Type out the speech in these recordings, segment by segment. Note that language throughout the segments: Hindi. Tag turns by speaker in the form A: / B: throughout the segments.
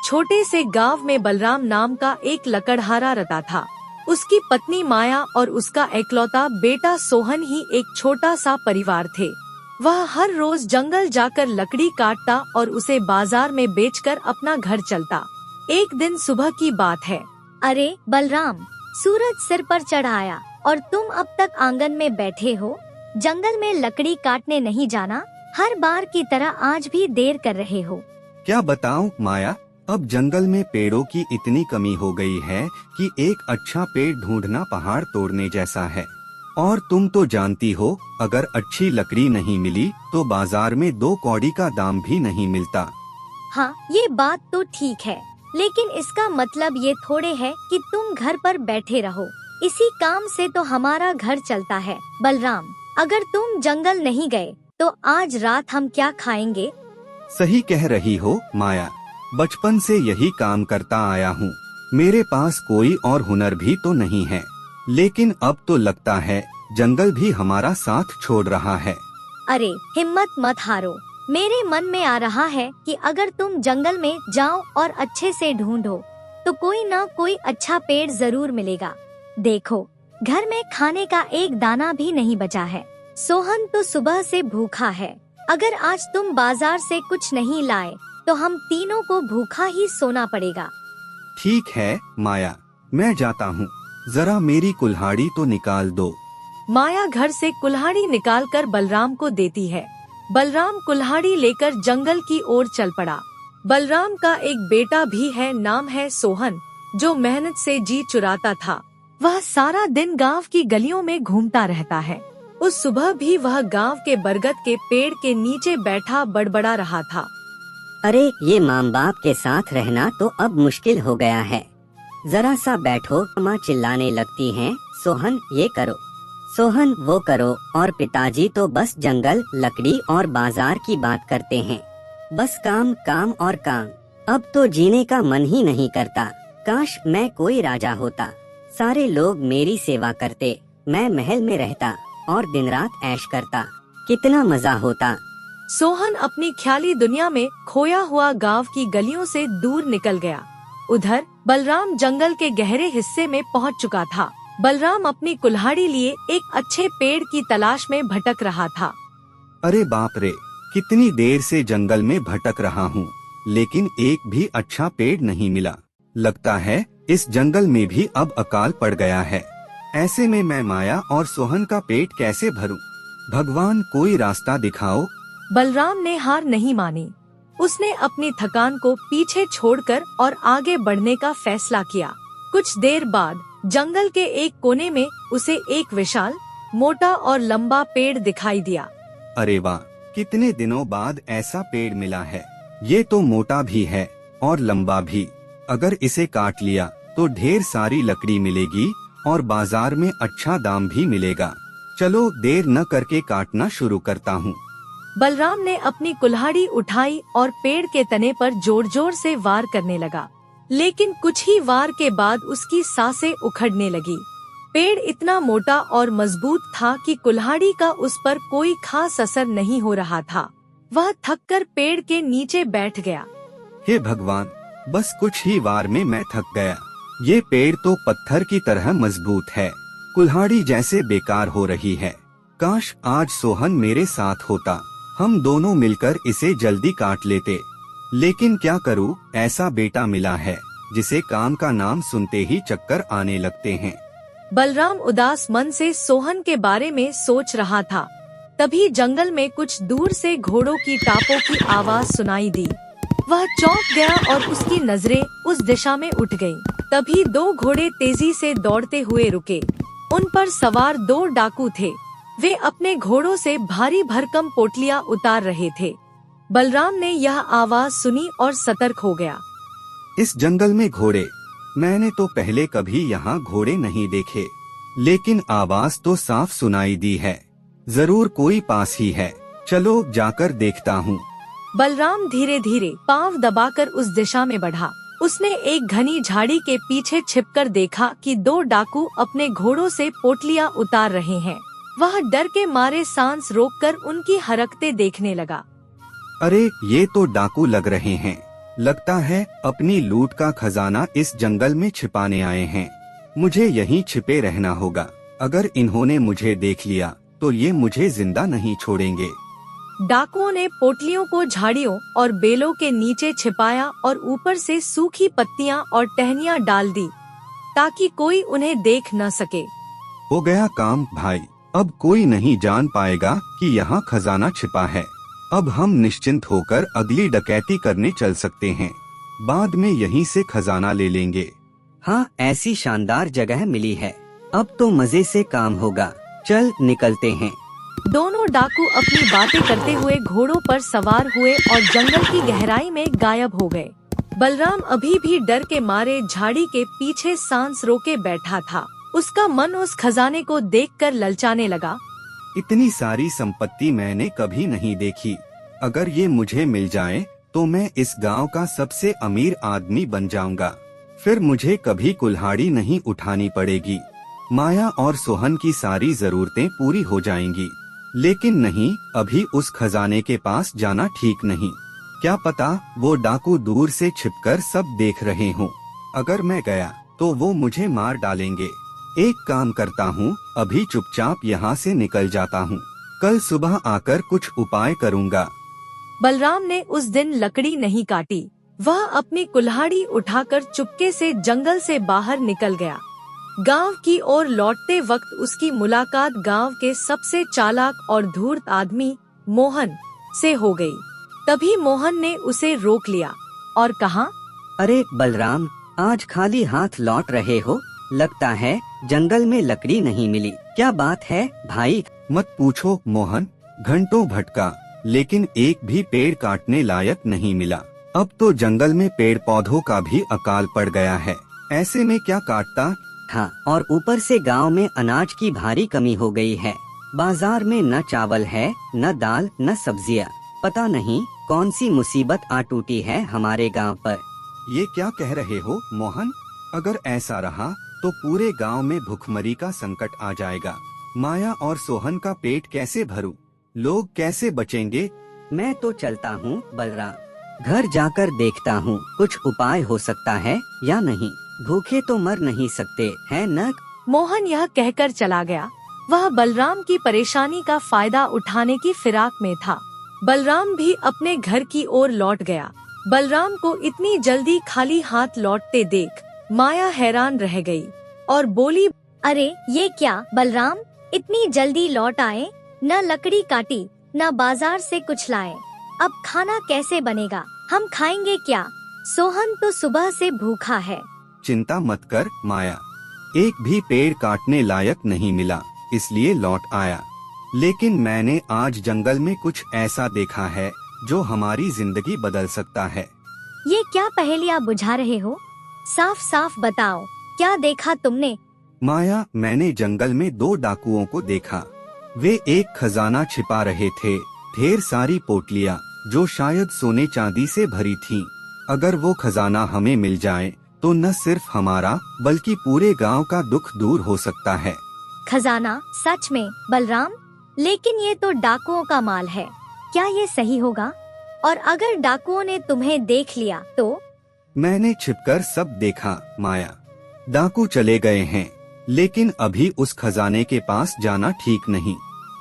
A: छोटे से गांव में बलराम नाम का एक लकड़हारा रहता था। उसकी पत्नी माया और उसका एकलौता बेटा सोहन ही एक छोटा सा परिवार थे। वह हर रोज जंगल जाकर लकड़ी काटता और उसे बाजार में बेचकर अपना घर चलता। एक दिन सुबह की बात है।
B: अरे बलराम, सूरज सिर पर चढ़ आया और तुम अब तक आंगन में बैठे हो। जंगल में लकड़ी काटने नहीं जाना? हर बार की तरह आज भी देर कर रहे हो।
C: क्या बताऊं माया, अब जंगल में पेड़ों की इतनी कमी हो गई है कि एक अच्छा पेड़ ढूंढना पहाड़ तोड़ने जैसा है। और तुम तो जानती हो, अगर अच्छी लकड़ी नहीं मिली तो बाजार में 2 कौड़ी का दाम भी नहीं मिलता।
B: हाँ, ये बात तो ठीक है, लेकिन इसका मतलब ये थोड़े है कि तुम घर पर बैठे रहो। इसी काम से तो हमारा घर चलता है। बलराम, अगर तुम जंगल नहीं गए तो आज रात हम क्या खाएंगे?
C: सही कह रही हो माया, बचपन से यही काम करता आया हूँ। मेरे पास कोई और हुनर भी तो नहीं है, लेकिन अब तो लगता है जंगल भी हमारा साथ छोड़ रहा है।
B: अरे हिम्मत मत हारो। मेरे मन में आ रहा है कि अगर तुम जंगल में जाओ और अच्छे से ढूंढो तो कोई ना कोई अच्छा पेड़ जरूर मिलेगा। देखो, घर में खाने का एक दाना भी नहीं बचा है। सोहन तो सुबह से भूखा है। अगर आज तुम बाजार से कुछ नहीं लाए तो हम तीनों को भूखा ही सोना पड़ेगा।
C: ठीक है माया, मैं जाता हूँ, जरा मेरी कुल्हाड़ी तो निकाल दो।
A: माया घर से कुल्हाड़ी निकालकर बलराम को देती है। बलराम कुल्हाड़ी लेकर जंगल की ओर चल पड़ा। बलराम का एक बेटा भी है, नाम है सोहन, जो मेहनत से जी चुराता था। वह सारा दिन गांव की गलियों में घूमता रहता है। उस सुबह भी वह गांव के बरगद के पेड़ के नीचे बैठा बड़बड़ा रहा था।
D: अरे ये माँ बाप के साथ रहना तो अब मुश्किल हो गया है। जरा सा बैठो, माँ चिल्लाने लगती हैं, सोहन ये करो, सोहन वो करो, और पिताजी तो बस जंगल, लकड़ी और बाजार की बात करते हैं। बस काम काम और काम। अब तो जीने का मन ही नहीं करता। काश मैं कोई राजा होता, सारे लोग मेरी सेवा करते, मैं महल में रहता और दिन रात ऐश करता, कितना मजा होता।
A: सोहन अपनी ख्याली दुनिया में खोया हुआ गांव की गलियों से दूर निकल गया। उधर बलराम जंगल के गहरे हिस्से में पहुंच चुका था। बलराम अपनी कुल्हाड़ी लिए एक अच्छे पेड़ की तलाश में भटक रहा था।
C: अरे बाप रे, कितनी देर से जंगल में भटक रहा हूँ, लेकिन एक भी अच्छा पेड़ नहीं मिला। लगता है इस जंगल में भी अब अकाल पड़ गया है। ऐसे में मैं माया और सोहन का पेट कैसे भरूं? भगवान कोई रास्ता दिखाओ।
A: बलराम ने हार नहीं मानी। उसने अपनी थकान को पीछे छोड़कर और आगे बढ़ने का फैसला किया। कुछ देर बाद जंगल के एक कोने में उसे एक विशाल, मोटा और लंबा पेड़ दिखाई दिया।
C: अरे वाह, कितने दिनों बाद ऐसा पेड़ मिला है। ये तो मोटा भी है और लंबा भी। अगर इसे काट लिया तो ढेर सारी लकड़ी मिलेगी और बाजार में अच्छा दाम भी मिलेगा। चलो देर न करके काटना शुरू करता हूँ।
A: बलराम ने अपनी कुल्हाड़ी उठाई और पेड़ के तने पर जोर जोर से वार करने लगा, लेकिन कुछ ही वार के बाद उसकी सांसें उखड़ने लगी। पेड़ इतना मोटा और मजबूत था कि कुल्हाड़ी का उस पर कोई खास असर नहीं हो रहा था। वह थककर पेड़ के नीचे बैठ गया।
C: हे भगवान, बस कुछ ही वार में मैं थक गया। ये पेड़ तो पत्थर की तरह मजबूत है, कुल्हाड़ी जैसे बेकार हो रही है। काश आज सोहन मेरे साथ होता, हम दोनों मिलकर इसे जल्दी काट लेते। लेकिन क्या करूं, ऐसा बेटा मिला है जिसे काम का नाम सुनते ही चक्कर आने लगते हैं।
A: बलराम उदास मन से सोहन के बारे में सोच रहा था। तभी जंगल में कुछ दूर से घोड़ों की टापों की आवाज सुनाई दी। वह चौंक गया और उसकी नजरें उस दिशा में उठ गईं। तभी 2 घोड़े तेजी से दौड़ते हुए रुके। उन पर सवार 2 डाकू थे। वे अपने घोड़ों से भारी भरकम पोटलियां उतार रहे थे। बलराम ने यह आवाज सुनी और सतर्क हो गया।
C: इस जंगल में घोड़े? मैंने तो पहले कभी यहाँ घोड़े नहीं देखे, लेकिन आवाज तो साफ सुनाई दी है। जरूर कोई पास ही है, चलो जाकर देखता हूँ।
A: बलराम धीरे धीरे पांव दबाकर उस दिशा में बढ़ा। उसने एक घनी झाड़ी के पीछे छिपकर देखा कि 2 डाकू अपने घोड़ों से पोटलियां उतार रहे हैं। वह डर के मारे सांस रोककर उनकी हरकतें देखने लगा।
C: अरे ये तो डाकू लग रहे हैं। लगता है अपनी लूट का खजाना इस जंगल में छिपाने आए हैं। मुझे यहीं छिपे रहना होगा। अगर इन्होंने मुझे देख लिया तो ये मुझे जिंदा नहीं छोड़ेंगे।
A: डाकुओं ने पोटलियों को झाड़ियों और बेलों के नीचे छिपाया और ऊपर से सूखी पत्तियां और टहनियां डाल दी ताकि कोई उन्हें देख न सके।
C: हो गया काम भाई, अब कोई नहीं जान पाएगा कि यहाँ खजाना छिपा है। अब हम निश्चिंत होकर अगली डकैती करने चल सकते हैं। बाद में यहीं से खजाना ले लेंगे।
D: हाँ, ऐसी शानदार जगह मिली है, अब तो मजे से काम होगा। चल निकलते हैं।
A: दोनों डाकू अपनी बातें करते हुए घोड़ों पर सवार हुए और जंगल की गहराई में गायब हो गए। बलराम अभी भी डर के मारे झाड़ी के पीछे सांस रोके बैठा था। उसका मन उस खजाने को देखकर ललचाने लगा।
C: इतनी सारी संपत्ति मैंने कभी नहीं देखी। अगर ये मुझे मिल जाए तो मैं इस गांव का सबसे अमीर आदमी बन जाऊंगा। फिर मुझे कभी कुल्हाड़ी नहीं उठानी पड़ेगी। माया और सोहन की सारी जरूरतें पूरी हो जाएंगी। लेकिन नहीं, अभी उस खजाने के पास जाना ठीक नहीं। क्या पता वो डाकू दूर से छिपकर सब देख रहे हों। अगर मैं गया तो वो मुझे मार डालेंगे। एक काम करता हूँ, अभी चुपचाप यहाँ से निकल जाता हूँ। कल सुबह आकर कुछ उपाय करूँगा।
A: बलराम ने उस दिन लकड़ी नहीं काटी। वह अपनी कुल्हाड़ी उठाकर चुपके से जंगल से बाहर निकल गया। गांव की ओर लौटते वक्त उसकी मुलाकात गांव के सबसे चालाक और धूर्त आदमी मोहन से हो गई। तभी मोहन ने उसे रोक लिया और कहा,
D: अरे बलराम, आज खाली हाथ लौट रहे हो? लगता है जंगल में लकड़ी नहीं मिली। क्या बात है भाई?
C: मत पूछो मोहन, घंटों भटका लेकिन एक भी पेड़ काटने लायक नहीं मिला। अब तो जंगल में पेड़ पौधों का भी अकाल पड़ गया है। ऐसे में क्या काटता।
D: हाँ, और ऊपर से गांव में अनाज की भारी कमी हो गई है। बाजार में न चावल है, न दाल, न सब्जियाँ। पता नहीं कौन सी मुसीबत आ टूटी है हमारे गांव पर।
C: ये क्या कह रहे हो मोहन? अगर ऐसा रहा तो पूरे गांव में भुखमरी का संकट आ जाएगा। माया और सोहन का पेट कैसे भरूं? लोग कैसे बचेंगे?
D: मैं तो चलता हूँ बलराम, घर जाकर देखता हूँ कुछ उपाय हो सकता है या नहीं। भूखे तो मर नहीं सकते हैं न।
A: मोहन यह कहकर चला गया। वह बलराम की परेशानी का फायदा उठाने की फिराक में था। बलराम भी अपने घर की ओर लौट गया। बलराम को इतनी जल्दी खाली हाथ लौटते देख माया हैरान रह गई और बोली,
B: अरे ये क्या बलराम, इतनी जल्दी लौट आए? न लकड़ी काटी, न बाजार से कुछ लाए। अब खाना कैसे बनेगा? हम खाएंगे क्या? सोहन तो सुबह से भूखा है।
C: चिंता मत कर माया, एक भी पेड़ काटने लायक नहीं मिला, इसलिए लौट आया। लेकिन मैंने आज जंगल में कुछ ऐसा देखा है जो हमारी जिंदगी बदल सकता है।
B: ये क्या पहेलियाँ बुझा रहे हो? साफ साफ बताओ, क्या देखा तुमने?
C: माया, मैंने जंगल में 2 डाकुओं को देखा। वे एक खजाना छिपा रहे थे। ढेर सारी पोटलियाँ जो शायद सोने चांदी से भरी थीं। अगर वो खजाना हमें मिल जाए तो न सिर्फ हमारा बल्कि पूरे गांव का दुख दूर हो सकता है।
B: खजाना? सच में बलराम? लेकिन ये तो डाकुओं का माल है। क्या ये सही होगा? और अगर डाकुओं ने तुम्हें देख लिया तो?
C: मैंने छिपकर सब देखा माया। डाकू चले गए हैं, लेकिन अभी उस खजाने के पास जाना ठीक नहीं।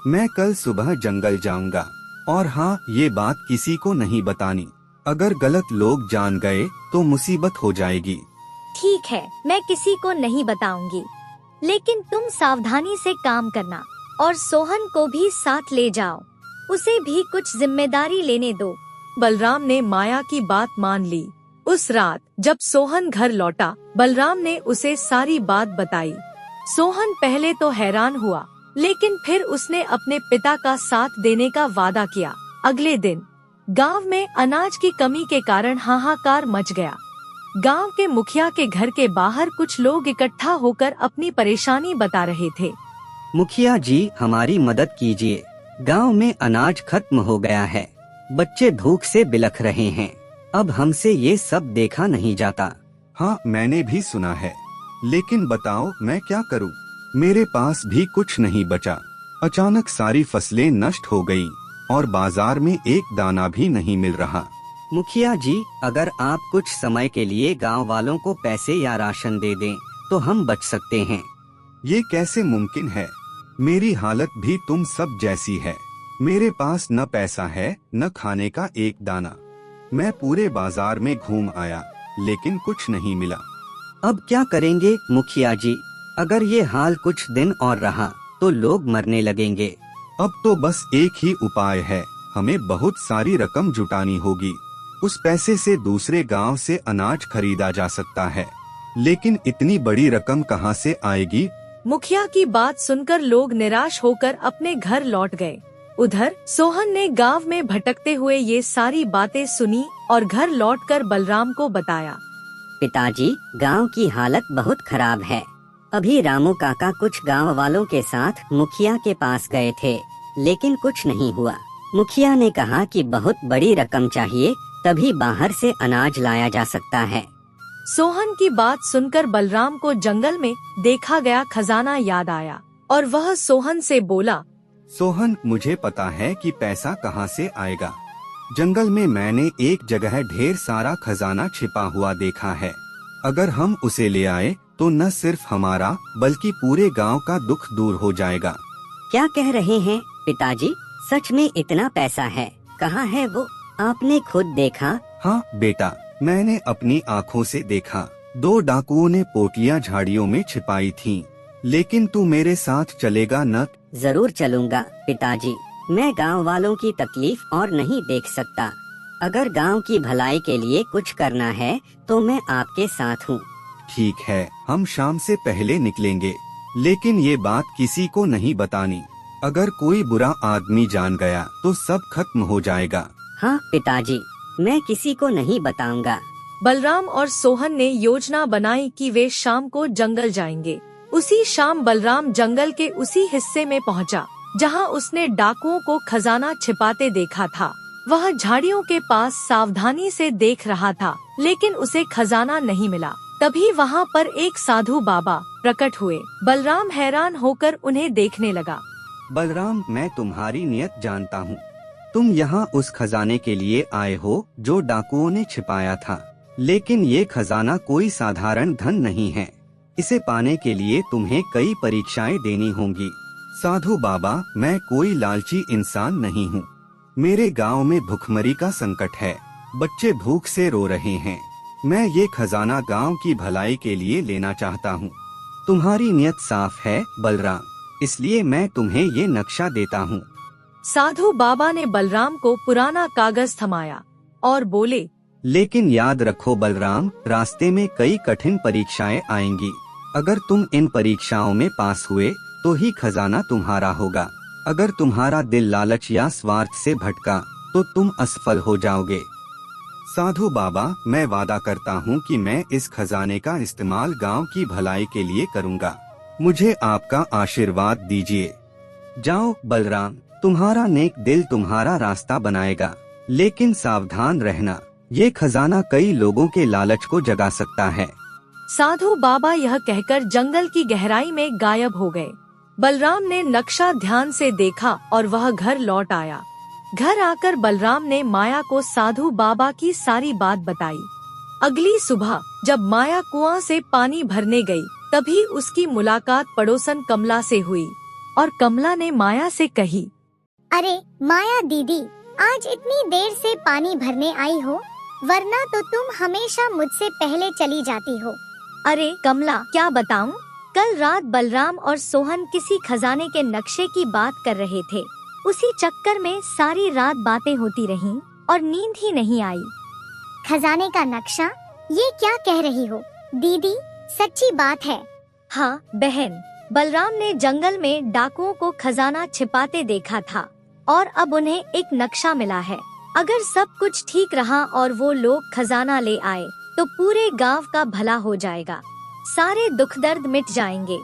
C: मैं कल सुबह जंगल जाऊंगा। और हाँ, ये बात किसी को नहीं बतानी। अगर गलत लोग जान गए तो मुसीबत हो जाएगी।
B: ठीक है, मैं किसी को नहीं बताऊंगी। लेकिन तुम सावधानी से काम करना और सोहन को भी साथ ले जाओ। उसे भी कुछ जिम्मेदारी लेने दो।
A: बलराम ने माया की बात मान ली। उस रात जब सोहन घर लौटा, बलराम ने उसे सारी बात बताई। सोहन पहले तो हैरान हुआ, लेकिन फिर उसने अपने पिता का साथ देने का वादा किया। अगले दिन गांव में अनाज की कमी के कारण हाहाकार मच गया। गांव के मुखिया के घर के बाहर कुछ लोग इकट्ठा होकर अपनी परेशानी बता रहे थे।
D: मुखिया जी, हमारी मदद कीजिए। गांव में अनाज खत्म हो गया है। बच्चे भूख से बिलख रहे हैं। अब हमसे ये सब देखा नहीं जाता।
C: हाँ, मैंने भी सुना है, लेकिन बताओ मैं क्या करूं? मेरे पास भी कुछ नहीं बचा। अचानक सारी फसलें नष्ट हो गईं और बाजार में एक दाना भी नहीं मिल रहा।
D: मुखिया जी, अगर आप कुछ समय के लिए गांव वालों को पैसे या राशन दे दें तो हम बच सकते हैं।
C: ये कैसे मुमकिन है? मेरी हालत भी तुम सब जैसी है। मेरे पास न पैसा है न खाने का एक दाना। मैं पूरे बाजार में घूम आया लेकिन कुछ नहीं मिला।
D: अब क्या करेंगे मुखिया जी? अगर ये हाल कुछ दिन और रहा तो लोग मरने लगेंगे।
C: अब तो बस एक ही उपाय है, हमें बहुत सारी रकम जुटानी होगी। उस पैसे से दूसरे गांव से अनाज खरीदा जा सकता है, लेकिन इतनी बड़ी रकम कहां से आएगी?
A: मुखिया की बात सुनकर लोग निराश होकर अपने घर लौट गए। उधर सोहन ने गांव में भटकते हुए ये सारी बातें सुनी और घर लौटकर बलराम को बताया।
D: पिताजी, गांव की हालत बहुत खराब है। अभी रामू काका कुछ गांव वालों के साथ मुखिया के पास गए थे, लेकिन कुछ नहीं हुआ। मुखिया ने कहा कि बहुत बड़ी रकम चाहिए, तभी बाहर से अनाज लाया जा सकता है।
A: सोहन की बात सुनकर बलराम को जंगल में देखा गया खजाना याद आया और वह सोहन से बोला,
C: सोहन, मुझे पता है कि पैसा कहां से आएगा। जंगल में मैंने एक जगह ढेर सारा खजाना छिपा हुआ देखा है। अगर हम उसे ले आए तो न सिर्फ हमारा बल्कि पूरे गांव का दुख दूर हो जाएगा।
D: क्या कह रहे हैं पिताजी? सच में इतना पैसा है? कहाँ है वो? आपने खुद देखा?
C: हाँ बेटा, मैंने अपनी आँखों से देखा। 2 डाकुओं ने पोटलियाँ झाड़ियों में छिपाई थीं। लेकिन तू मेरे साथ चलेगा न?
D: जरूर चलूंगा पिताजी। मैं गांव वालों की तकलीफ और नहीं देख सकता। अगर गांव की भलाई के लिए कुछ करना है तो मैं आपके साथ हूँ।
C: ठीक है, हम शाम से पहले निकलेंगे, लेकिन ये बात किसी को नहीं बतानी। अगर कोई बुरा आदमी जान गया तो सब खत्म हो जाएगा।
D: हाँ पिताजी, मैं किसी को नहीं बताऊंगा।
A: बलराम और सोहन ने योजना बनाई कि वे शाम को जंगल जाएंगे। उसी शाम बलराम जंगल के उसी हिस्से में पहुंचा जहां उसने डाकुओं को खजाना छिपाते देखा था। वह झाड़ियों के पास सावधानी से देख रहा था, लेकिन उसे खजाना नहीं मिला। तभी वहां पर एक साधु बाबा प्रकट हुए। बलराम हैरान होकर उन्हें देखने लगा।
C: बलराम, मैं तुम्हारी नियत जानता हूँ। तुम यहाँ उस खजाने के लिए आए हो जो डाकुओं ने छिपाया था, लेकिन ये खजाना कोई साधारण धन नहीं है। इसे पाने के लिए तुम्हें कई परीक्षाएं देनी होंगी। साधु बाबा, मैं कोई लालची इंसान नहीं हूँ। मेरे गांव में भुखमरी का संकट है, बच्चे भूख से रो रहे हैं। मैं ये खजाना गांव की भलाई के लिए लेना चाहता हूँ। तुम्हारी नियत साफ है बलराम, इसलिए मैं तुम्हें ये नक्शा देता हूँ।
A: साधु बाबा ने बलराम को पुराना कागज थमाया और बोले,
C: लेकिन याद रखो बलराम, रास्ते में कई कठिन परीक्षाएं आएंगी। अगर तुम इन परीक्षाओं में पास हुए तो ही खजाना तुम्हारा होगा। अगर तुम्हारा दिल लालच या स्वार्थ से भटका तो तुम असफल हो जाओगे। साधु बाबा, मैं वादा करता हूँ कि मैं इस खजाने का इस्तेमाल गांव की भलाई के लिए करूँगा। मुझे आपका आशीर्वाद दीजिए। जाओ बलराम, तुम्हारा नेक दिल तुम्हारा रास्ता बनाएगा, लेकिन सावधान रहना, ये खजाना कई लोगों के लालच को जगा सकता है।
A: साधु बाबा यह कहकर जंगल की गहराई में गायब हो गए। बलराम ने नक्शा ध्यान से देखा और वह घर लौट आया। घर आकर बलराम ने माया को साधु बाबा की सारी बात बताई। अगली सुबह जब माया कुआं से पानी भरने गई, तभी उसकी मुलाकात पड़ोसन कमला से हुई और कमला ने माया से कही,
B: अरे माया दीदी, आज इतनी देर से पानी भरने आई हो, वरना तो तुम हमेशा मुझसे पहले चली जाती हो।
A: अरे कमला, क्या बताऊं?
B: कल रात बलराम और सोहन किसी खजाने के नक्शे की बात कर रहे थे। उसी चक्कर में सारी रात बातें होती रहीं और नींद ही नहीं आई। खजाने का नक्शा? ये क्या कह रही हो दीदी? सच्ची बात है?
A: हाँ बहन, बलराम ने जंगल में डाकुओं को खजाना छिपाते देखा था और अब उन्हें एक नक्शा मिला है। अगर सब कुछ ठीक रहा और वो लोग खजाना ले आए तो पूरे गांव का भला हो जाएगा, सारे दुख दर्द मिट जाएंगे।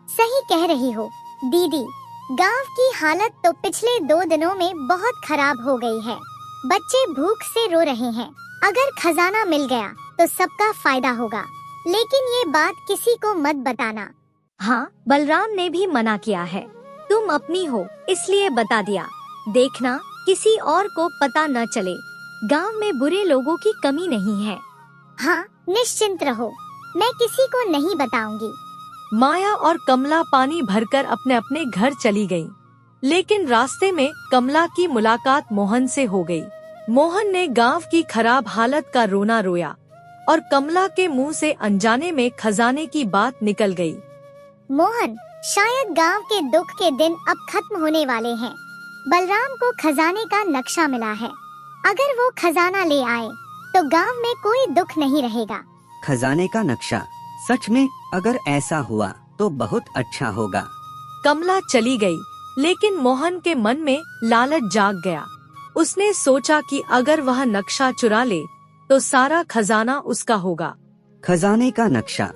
B: सही कह रही हो दीदी, गांव की हालत तो पिछले 2 दिनों में बहुत खराब हो गई है। बच्चे भूख से रो रहे हैं। अगर खजाना मिल गया तो सबका फायदा होगा, लेकिन ये बात किसी को मत बताना।
A: हाँ, बलराम ने भी मना किया है। तुम अपनी हो इसलिए बता दिया। देखना किसी और को पता न चले।
B: गांव में बुरे लोगों की कमी नहीं है।
E: हाँ, निश्चिंत रहो, मैं किसी को नहीं बताऊंगी।
A: माया और कमला पानी भरकर अपने अपने घर चली गईं। लेकिन रास्ते में कमला की मुलाकात मोहन से हो गई। मोहन ने गांव की खराब हालत का रोना रोया और कमला के मुंह से अनजाने में खजाने की बात निकल गई।
E: मोहन, शायद गांव के दुख के दिन अब खत्म होने वाले हैं। बलराम को खजाने का नक्शा मिला है। अगर वो खजाना ले आए तो गांव में कोई दुख नहीं रहेगा।
D: खजाने का नक्शा? सच में? अगर ऐसा हुआ तो बहुत अच्छा होगा।
A: कमला चली गई, लेकिन मोहन के मन में लालच जाग गया। उसने सोचा कि अगर वह नक्शा चुरा ले तो सारा खजाना उसका होगा।
D: खजाने का नक्शा?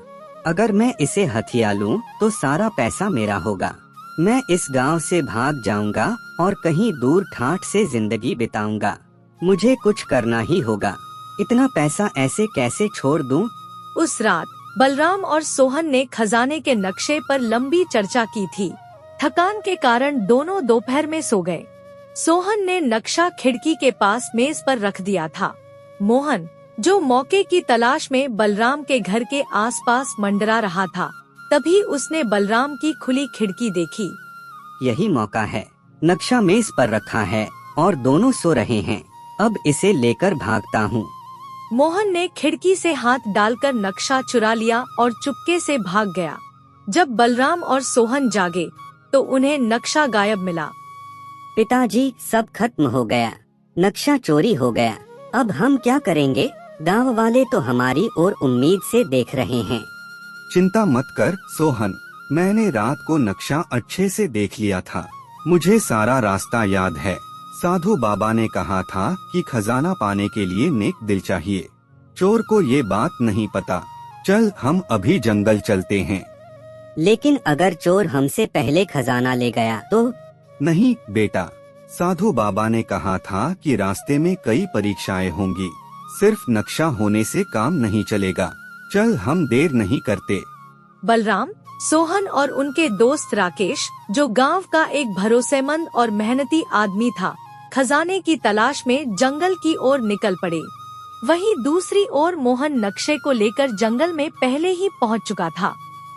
D: अगर मैं इसे हथिया लूं तो सारा पैसा मेरा होगा। मैं इस गांव से भाग जाऊंगा और कहीं दूर ठाठ से जिंदगी बिताऊंगा। मुझे कुछ करना ही होगा। इतना पैसा ऐसे कैसे छोड़ दूं?
A: उस रात बलराम और सोहन ने खजाने के नक्शे पर लंबी चर्चा की थी। थकान के कारण दोनों दोपहर में सो गए। सोहन ने नक्शा खिड़की के पास मेज पर रख दिया था। मोहन, जो मौके की तलाश में बलराम के घर के आसपास मंडरा रहा था, तभी उसने बलराम की खुली खिड़की देखी।
D: यही मौका है। नक्शा मेज पर रखा है और दोनों सो रहे हैं। अब इसे लेकर भागता हूँ।
A: मोहन ने खिड़की से हाथ डालकर नक्शा चुरा लिया और चुपके से भाग गया। जब बलराम और सोहन जागे तो उन्हें नक्शा गायब मिला।
D: पिताजी, सब खत्म हो गया। नक्शा चोरी हो गया। अब हम क्या करेंगे? गांव वाले तो हमारी ओर उम्मीद से देख रहे हैं।
C: चिंता मत कर सोहन, मैंने रात को नक्शा अच्छे से देख लिया था। मुझे सारा रास्ता याद है। साधु बाबा ने कहा था कि खजाना पाने के लिए नेक दिल चाहिए। चोर को ये बात नहीं पता। चल, हम अभी जंगल चलते हैं।
D: लेकिन अगर चोर हमसे पहले खजाना ले गया तो?
C: नहीं बेटा, साधु बाबा ने कहा था कि रास्ते में कई परीक्षाएं होंगी। सिर्फ नक्शा होने से काम नहीं चलेगा। चल, हम देर नहीं करते।
A: बलराम, सोहन और उनके दोस्त राकेश, जो गांव का एक भरोसेमंद और मेहनती आदमी था, खजाने की तलाश में जंगल की ओर निकल पड़े। वहीं दूसरी ओर मोहन नक्शे को लेकर जंगल में पहले ही पहुंच चुका था।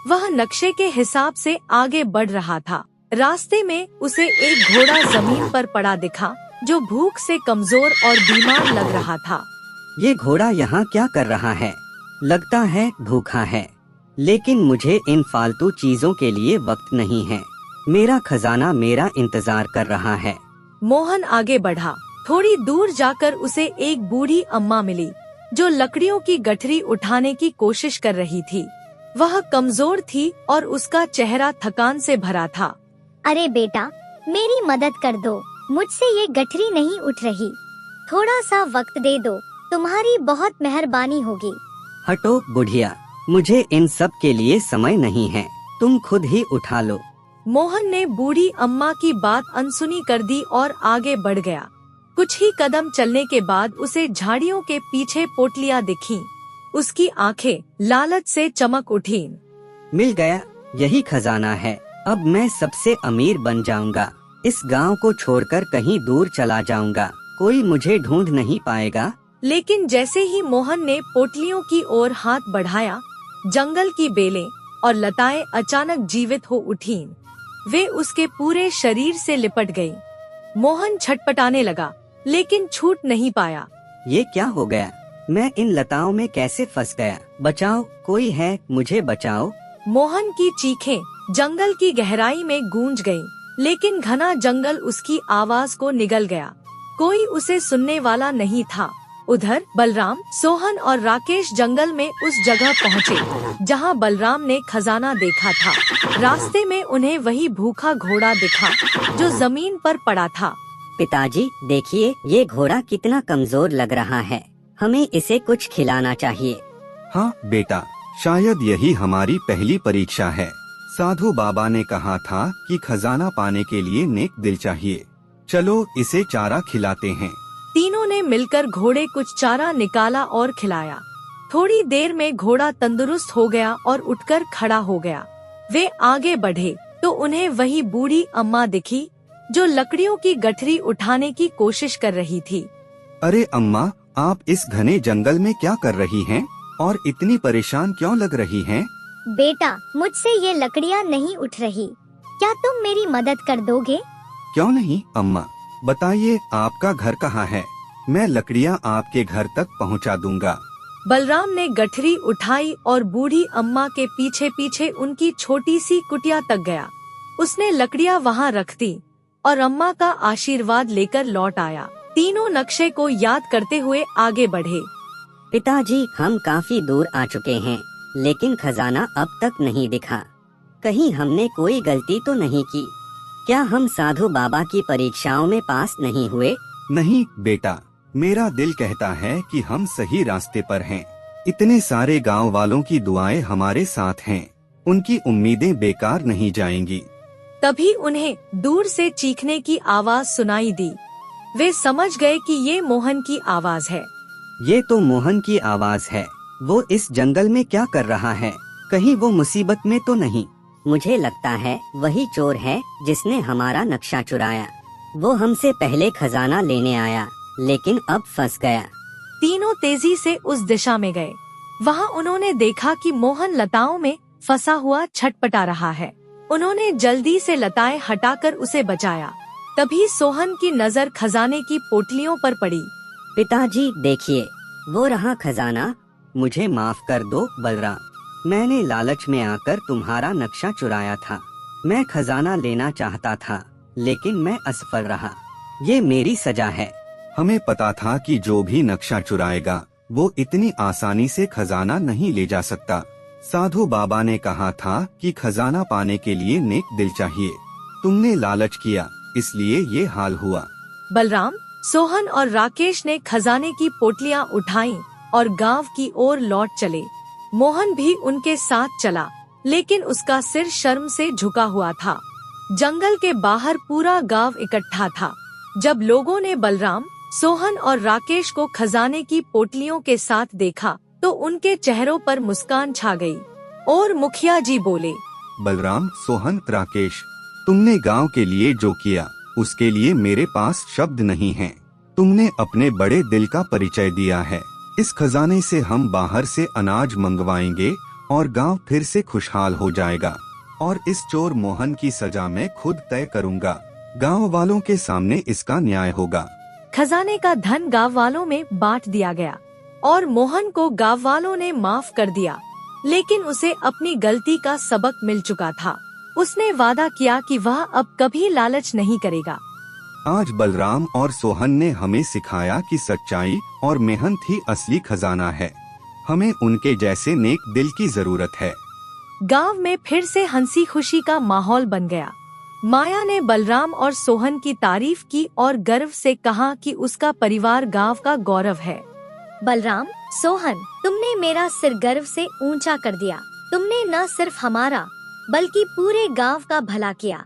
A: वह नक्शे के हिसाब से आगे बढ़ रहा था। रास्ते में उसे एक घोड़ा जमीन पर पड़ा दिखा, जो भूख से कमजोर और बीमार लग रहा था।
D: ये घोड़ा यहाँ क्या कर रहा है? लगता है भूखा है। लेकिन मुझे इन फालतू चीजों के लिए वक्त नहीं है। मेरा खजाना मेरा इंतजार कर रहा है।
A: मोहन आगे बढ़ा। थोड़ी दूर जाकर उसे एक बूढ़ी अम्मा मिली, जो लकड़ियों की गठरी उठाने की कोशिश कर रही थी। वह कमजोर थी और उसका चेहरा थकान से भरा था।
E: अरे बेटा, मेरी मदद कर दो। मुझसे ये गठरी नहीं उठ रही। थोड़ा सा वक्त दे दो, तुम्हारी बहुत मेहरबानी होगी।
D: हटो बुढ़िया, मुझे इन सब के लिए समय नहीं है। तुम खुद ही उठा लो।
A: मोहन ने बूढ़ी अम्मा की बात अनसुनी कर दी और आगे बढ़ गया। कुछ ही कदम चलने के बाद उसे झाड़ियों के पीछे पोटलियां दिखीं। उसकी आंखें लालच से चमक उठीं।
D: मिल गया, यही खजाना है। अब मैं सबसे अमीर बन जाऊंगा। इस गांव को छोड़कर कहीं दूर चला जाऊंगा। कोई मुझे ढूंढ नहीं पाएगा।
A: लेकिन जैसे ही मोहन ने पोटलियों की ओर हाथ बढ़ाया, जंगल की बेलें और लताएं अचानक जीवित हो उठीं। वे उसके पूरे शरीर से लिपट गईं। मोहन छटपटाने लगा, लेकिन छूट नहीं पाया।
D: ये क्या हो गया? मैं इन लताओं में कैसे फंस गया? बचाओ, कोई है, मुझे बचाओ।
A: मोहन की चीखें जंगल की गहराई में गूंज गईं, लेकिन घना जंगल उसकी आवाज को निगल गया। कोई उसे सुनने वाला नहीं था। उधर बलराम, सोहन और राकेश जंगल में उस जगह पहुँचे जहाँ बलराम ने खजाना देखा था। रास्ते में उन्हें वही भूखा घोड़ा दिखा जो जमीन पर पड़ा था।
D: पिताजी देखिए, ये घोड़ा कितना कमजोर लग रहा है। हमें इसे कुछ खिलाना चाहिए।
C: हाँ बेटा, शायद यही हमारी पहली परीक्षा है। साधु बाबा ने कहा था कि खजाना पाने के लिए नेक दिल चाहिए। चलो इसे चारा खिलाते हैं।
A: तीनों ने मिलकर घोड़े कुछ चारा निकाला और खिलाया। थोड़ी देर में घोड़ा तंदुरुस्त हो गया और उठकर खड़ा हो गया। वे आगे बढ़े तो उन्हें वही बूढ़ी अम्मा दिखी, जो लकड़ियों की गठरी उठाने की कोशिश कर रही थी।
C: अरे अम्मा, आप इस घने जंगल में क्या कर रही हैं? और इतनी परेशान क्यों लग रही हैं?
E: बेटा, मुझसे ये लकड़ियाँ नहीं उठ रही, क्या तुम मेरी मदद कर दोगे?
C: क्यों नहीं अम्मा, बताइए आपका घर कहाँ है? मैं लकड़ियाँ आपके घर तक पहुँचा दूंगा।
A: बलराम ने गठरी उठाई और बूढ़ी अम्मा के पीछे पीछे उनकी छोटी सी कुटिया तक गया। उसने लकड़ियाँ वहाँ रख दी और अम्मा का आशीर्वाद लेकर लौट आया। तीनों नक्शे को याद करते हुए आगे बढ़े।
D: पिताजी, हम काफी दूर आ चुके हैं, लेकिन खजाना अब तक नहीं दिखा। कहीं हमने कोई गलती तो नहीं की? क्या हम साधु बाबा की परीक्षाओं में पास नहीं हुए?
C: नहीं बेटा, मेरा दिल कहता है कि हम सही रास्ते पर हैं। इतने सारे गांव वालों की दुआएं हमारे साथ हैं, उनकी उम्मीदें बेकार नहीं जाएंगी।
A: तभी उन्हें दूर से चीखने की आवाज सुनाई दी। वे समझ गए कि ये मोहन की आवाज है।
C: ये तो मोहन की आवाज है। वो इस जंगल में क्या कर रहा है? कहीं वो मुसीबत में तो नहीं?
D: मुझे लगता है वही चोर है जिसने हमारा नक्शा चुराया। वो हमसे पहले खजाना लेने आया, लेकिन अब फंस गया।
A: तीनों तेजी से उस दिशा में गए। वहाँ उन्होंने देखा कि मोहन लताओं में फंसा हुआ छटपटा रहा है। उन्होंने जल्दी से लताएं हटाकर उसे बचाया। तभी सोहन की नजर खजाने की पोटलियों पर पड़ी।
D: पिताजी देखिए, वो रहा खजाना।
C: मुझे माफ कर दो बलराम, मैंने लालच में आकर तुम्हारा नक्शा चुराया था। मैं खजाना लेना चाहता था, लेकिन मैं असफल रहा। ये मेरी सजा है। हमें पता था कि जो भी नक्शा चुराएगा वो इतनी आसानी से खजाना नहीं ले जा सकता। साधु बाबा ने कहा था कि खजाना पाने के लिए नेक दिल चाहिए। तुमने लालच किया, इसलिए ये हाल हुआ।
A: बलराम, सोहन और राकेश ने खजाने की पोटलियां उठाईं और गांव की ओर लौट चले। मोहन भी उनके साथ चला, लेकिन उसका सिर शर्म से झुका हुआ था। जंगल के बाहर पूरा गांव इकट्ठा था। जब लोगों ने बलराम, सोहन और राकेश को खजाने की पोटलियों के साथ देखा तो उनके चेहरों पर मुस्कान छा गई। और मुखिया जी बोले,
C: बलराम, सोहन, राकेश, तुमने गांव के लिए जो किया उसके लिए मेरे पास शब्द नहीं हैं। तुमने अपने बड़े दिल का परिचय दिया है। इस खजाने से हम बाहर से अनाज मंगवाएंगे और गांव फिर से खुशहाल हो जाएगा। और इस चोर मोहन की सजा मैं खुद तय करूंगा। गांव वालों के सामने इसका न्याय होगा।
A: खजाने का धन गांव वालों में बांट दिया गया और मोहन को गांव वालों ने माफ कर दिया। लेकिन उसे अपनी गलती का सबक मिल चुका था। उसने वादा किया कि वह अब कभी लालच नहीं करेगा।
C: आज बलराम और सोहन ने हमें सिखाया कि सच्चाई और मेहनत ही असली खजाना है। हमें उनके जैसे नेक दिल की जरूरत है।
A: गांव में फिर से हंसी खुशी का माहौल बन गया। माया ने बलराम और सोहन की तारीफ की और गर्व से कहा कि उसका परिवार गांव का गौरव है।
B: बलराम, सोहन, तुमने मेरा सिर गर्व से ऊंचा कर दिया। तुमने न सिर्फ हमारा बल्कि पूरे गांव का भला किया।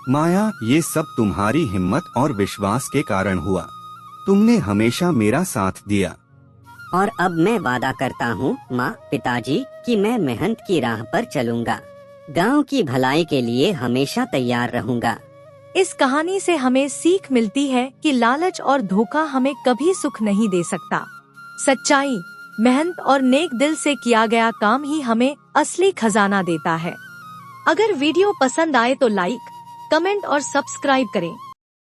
C: माया, ये सब तुम्हारी हिम्मत और विश्वास के कारण हुआ। तुमने हमेशा मेरा साथ दिया।
D: और अब मैं वादा करता हूँ माँ, पिताजी, कि मैं मेहनत की राह पर चलूंगा। गांव की भलाई के लिए हमेशा तैयार रहूंगा।
A: इस कहानी से हमें सीख मिलती है कि लालच और धोखा हमें कभी सुख नहीं दे सकता। सच्चाई, मेहनत और नेक दिल से किया गया काम ही हमें असली खजाना देता है। अगर वीडियो पसंद आए तो लाइक, कमेंट और सब्सक्राइब करें।